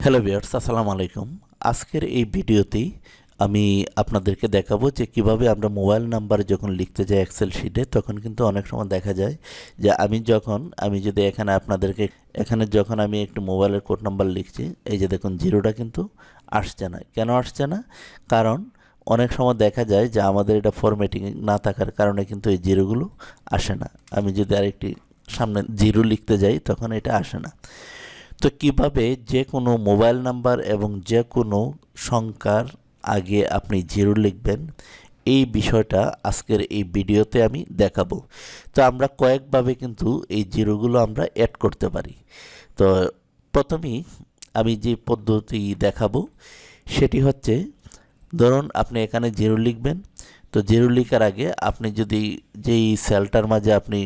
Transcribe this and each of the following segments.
Hello viewers, আসসালামু আলাইকুম। আজকের এই ভিডিওতেই আমি আপনাদেরকে দেখাবো যে কিভাবে আমরা মোবাইল নাম্বার যখন লিখতে যাই এক্সেল শিটে, তখন কিন্তু অনেক সময় দেখা যায় যে আমি যদি এখানে যখন আমি একটু মোবাইলের কোড নাম্বার লিখছি, এই যে দেখুন জিরোটা কিন্তু আসছে না। কেন আসছে না? কারণ অনেক সময় দেখা যায় যে আমাদের এটা ফরম্যাটিং না থাকার কারণে কিন্তু এই জিরোগুলো আসে না। আমি যদি আরেকটি সামনে জিরো লিখতে যাই তখন এটা আসে না। তো কিভাবে যে কোনো মোবাইল নাম্বার এবং যে কোনো সংখ্যার আগে আপনি জিরো লিখবেন, এই বিষয়টা আজকের এই ভিডিওতে আমি দেখাবো। তো আমরা কয়েকভাবে কিন্তু এই জিরোগুলো আমরা অ্যাড করতে পারি। তো প্রথমেই আমি যে পদ্ধতি দেখাবো সেটি হচ্ছে, ধরুন আপনি এখানে জিরো লিখবেন। তো জিরো লেখার আগে আপনি যদি যেই সেলটার মাঝে আপনি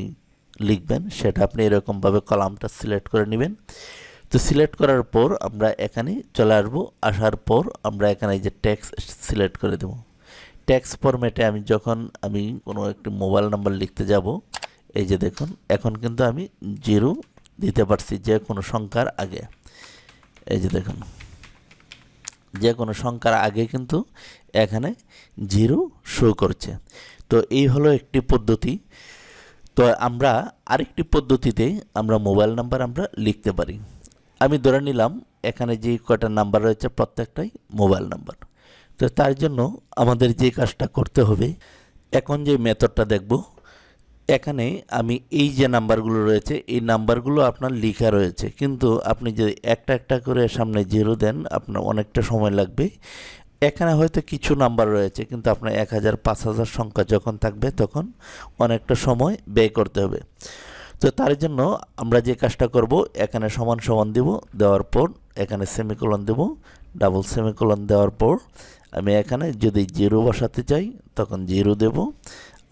লিখবেন সেটা আপনি এরকমভাবে কলামটা সিলেক্ট করে নেবেন। তো সিলেক্ট করার পর আমরা এখানে চলে আসবো। আসার পর আমরা এখানে এই যে টেক্সট সিলেক্ট করে দেব। টেক্সট ফরম্যাটে যখন আমি কোনো একটি মোবাইল নাম্বার লিখতে যাব, এই যে দেখুন এখন কিন্তু আমি জিরো দিতে পারছি যে কোনো সংখ্যার আগে। এই যে দেখুন যে কোনো সংখ্যার আগে কিন্তু এখানে জিরো শো করছে। তো এই হলো একটি পদ্ধতি। তো আমরা আরেকটি পদ্ধতিতে আমরা মোবাইল নাম্বার আমরা লিখতে পারি। আমি ধরে নিলাম এখানে যে কয়টা নাম্বার রয়েছে প্রত্যেকটাই মোবাইল নাম্বার। তো তার জন্য আমাদের যে কাজটা করতে হবে, এখন যে মেথডটা দেখব, এখানে আমি এই যে নাম্বারগুলো রয়েছে এই নাম্বারগুলো আপনার লেখা রয়েছে, কিন্তু আপনি যদি একটা একটা করে সামনে জিরো দেন আপনার অনেকটা সময় লাগবে। এখানে হয়তো কিছু নাম্বার রয়েছে, কিন্তু আপনার 1000 5000 সংখ্যা যখন থাকবে তখন অনেকটা সময় ব্যয় করতে হবে। তো তার জন্য আমরা যে কাজটা করব, এখানে সমান সমান দেব, দেওয়ার পর এখানে সেমিকোলন দেব। ডাবল সেমিকোলন দেওয়ার পর আমি এখানে যদি জিরো বসাতে চাই তখন জিরো দেব।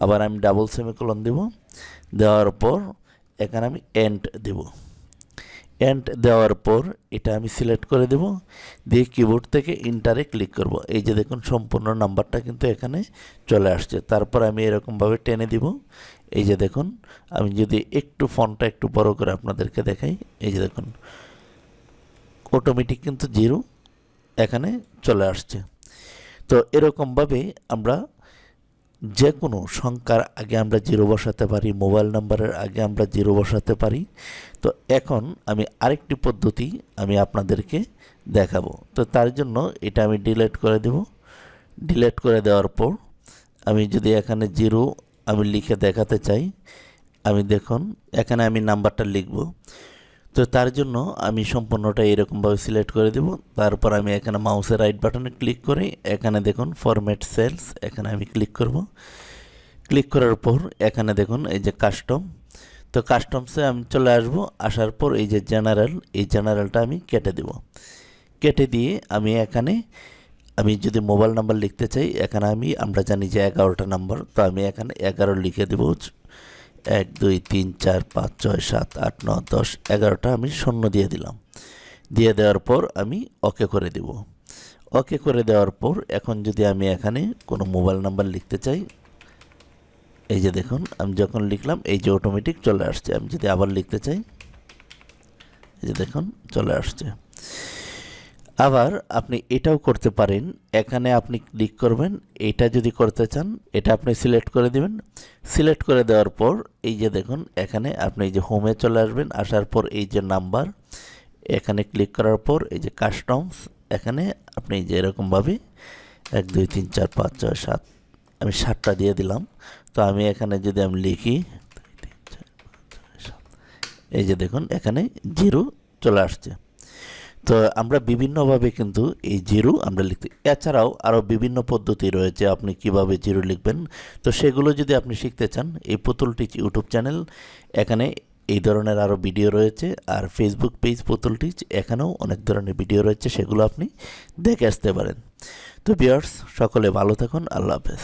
আবার আমি ডাবল সেমিকোলন দেব, দেওয়ার পর এখানে আমি এন্ড দেব। এন্ড দেওয়ার পর এটা আমি সিলেক্ট করে দেব, দিয়ে কিবোর্ড থেকে ইন্টারে ক্লিক করব। এই যে দেখুন সম্পূর্ণ নাম্বারটা কিন্তু এখানে চলে আসছে। তারপর আমি এরকমভাবে টেনে দিব। এই যে দেখুন আমি যদি একটু ফন্টটা একটু বড় করে আপনাদেরকে দেখাই, এই যে দেখুন অটোমেটিক কিন্তু জিরো এখানে চলে আসছে। তো এরকমভাবে আমরা যে কোনো সংখ্যার আগে আমরা জিরো বসাতে পারি, মোবাইল নাম্বারের আগে আমরা জিরো বসাতে পারি। তো এখন আমি আরেকটি পদ্ধতি আমি আপনাদেরকে দেখাবো। তো তার জন্য এটা আমি ডিলিট করে দেব। ডিলিট করে দেওয়ার পর আমি যদি এখানে জিরো আমি লিখে দেখাতে চাই, আমি দেখুন এখানে আমি নাম্বারটা লিখব। তো তার জন্য আমি সম্পূর্ণটা এরকমভাবে সিলেক্ট করে দেব। তারপর আমি এখানে মাউসের রাইট বাটনে ক্লিক করে এখানে দেখুন ফরম্যাট সেলস, এখানে আমি ক্লিক করব। ক্লিক করার পর এখানে দেখুন এই যে কাস্টম। তো কাস্টমসে আমি চলে আসব। আসার পর এই যে জেনারেল, এই জেনারেলটা আমি কেটে দেব। কেটে দিয়ে আমি যদি মোবাইল নাম্বার লিখতে চাই, এখানে আমরা জানি যে 11টা নাম্বার, তো আমি এখানে 11 লিখে দেব। 1 2 3 4 5 6 7 8 9 10 11টা আমি শূন্য দিয়ে দিলাম। দিয়ে দেওয়ার পর আমি ওকে করে দেব। ওকে করে দেওয়ার পর এখন যদি আমি এখানে কোনো মোবাইল নাম্বার লিখতে চাই, এই যে দেখুন আমি যখন লিখলাম এই যে অটোমেটিক চলে আসছে। আমি যদি আবার লিখতে চাই, এই যে দেখুন চলে আসছে। আবার আপনি এটাও করতে পারেন, এখানে আপনি ক্লিক করবেন। এটা যদি করতে চান এটা আপনি সিলেক্ট করে দিবেন। সিলেক্ট করে দেওয়ার পর এই যে দেখুন এখানে আপনি এই যে হোমে চলে আসবেন। আসার পর এই যে নাম্বার, এখানে ক্লিক করার পর এই যে কাস্টমস, এখানে আপনি যে এরকমভাবে 1 2 3 4 5 6 7 আমি 7টা দিয়ে দিলাম। তো আমি এখানে যদি আমি লিখি, এই যে দেখুন এখানে জিরো চলে আসছে। তো আমরা বিভিন্নভাবে কিন্তু এই জিরো আমরা লিখতে, এছাড়াও আরও বিভিন্ন পদ্ধতি রয়েছে আপনি কিভাবে জিরো লিখবেন। তো সেগুলো যদি আপনি শিখতে চান, এই পুতুল টিচ ইউটিউব চ্যানেল, এখানে এই ধরনের আরও ভিডিও রয়েছে। আর ফেসবুক পেজ পুতুল টিচ, এখানেও অনেক ধরনের ভিডিও রয়েছে, সেগুলো আপনি দেখে আসতে পারেন। তো ভিউয়ার্স সকলে ভালো থাকুন, আল্লাহ হাফেজ।